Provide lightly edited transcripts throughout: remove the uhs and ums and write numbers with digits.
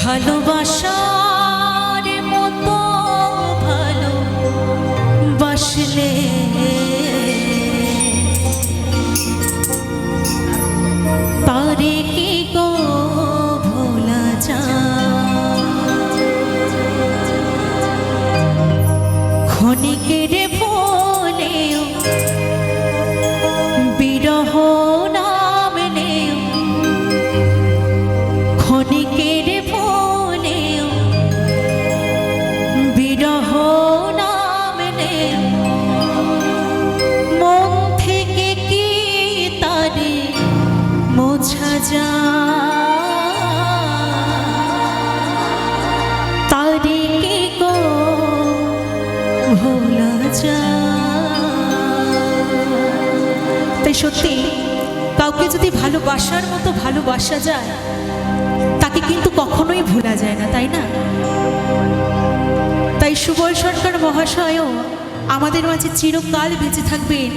ভালোবাসার মতো ভালোবাসলে তারে কি গো ভোলা যায়? ক্ষণিকের ভোলেও বিরহ নামলেও, ক্ষণিকের ভোলেও বিরহ নামলেও মন থেকে কি তারে মোছা যায়? তারে কি গো ভোলা যায়? তাই সত্যি কাউকে যদি ভালোবাসার মতো ভালোবাসা যায় তাকে কিন্তু কখনোই ভোলা যায় না, তাই না? তাই সুবল সরকার মহাশয়ও আমাদের মাঝে চিরকাল বেঁচে থাকবেন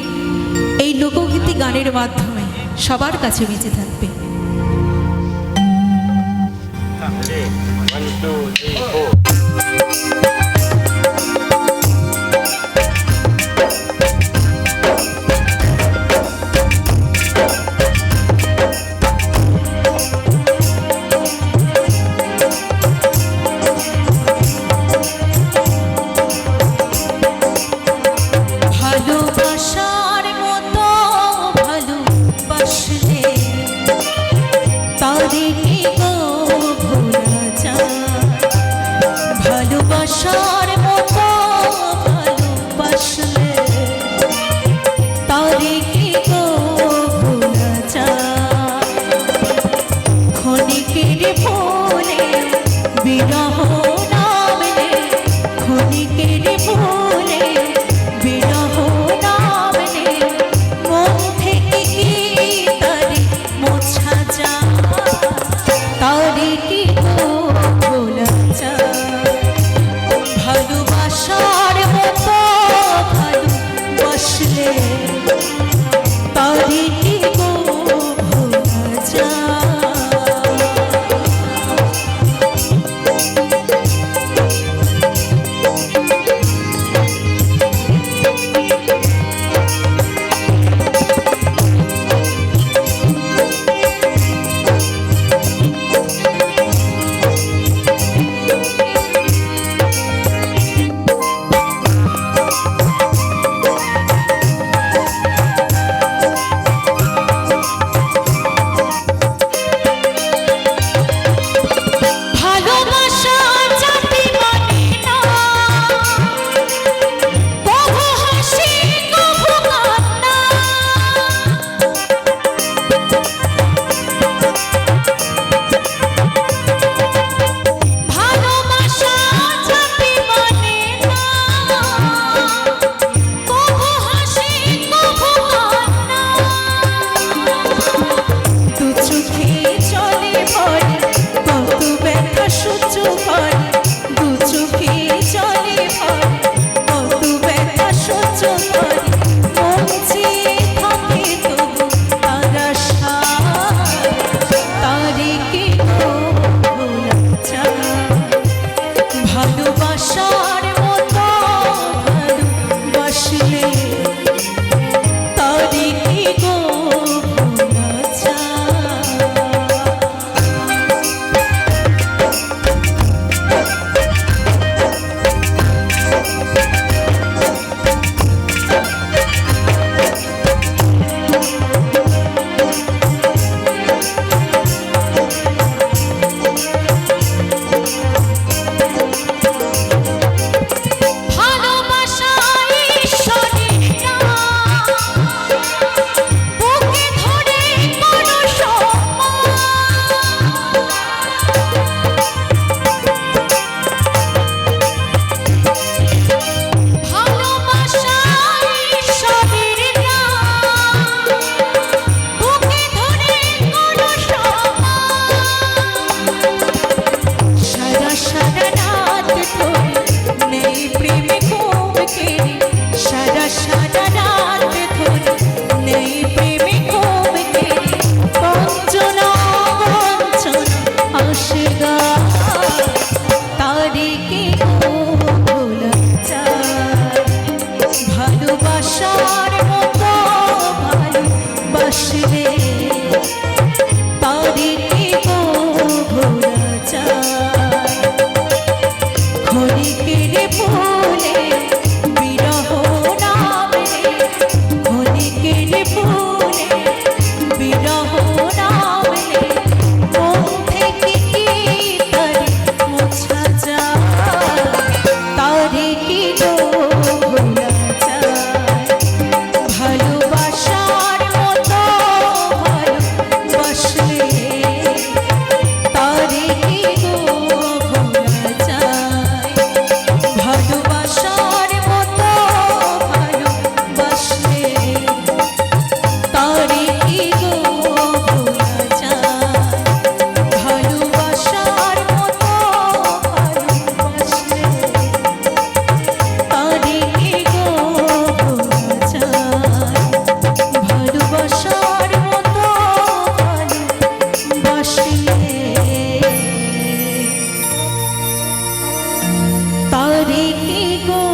এই লোকগীতি গানের মাধ্যমে, সবার কাছে বেঁচে থাকবে। ভালোবাসার মতো ভালোবাসলে তারে কি গো ভোলা যায়? ভালোবাসার মতো ভালোবাসলে তারে কি গো ভোলা যায়? ক্ষণিকের ভোলে বিরহ নামলে, ক্ষণিকের ভোলে বিরহ নামলে মন থেকে কি তারে মোছা যায়? তারে কি গো ভোলা যায়? ভালোবাসার মতো ভালোবাসলে তারে কি গো ভোলা যায়? তারে কি গো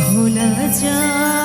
ভোলা যায়।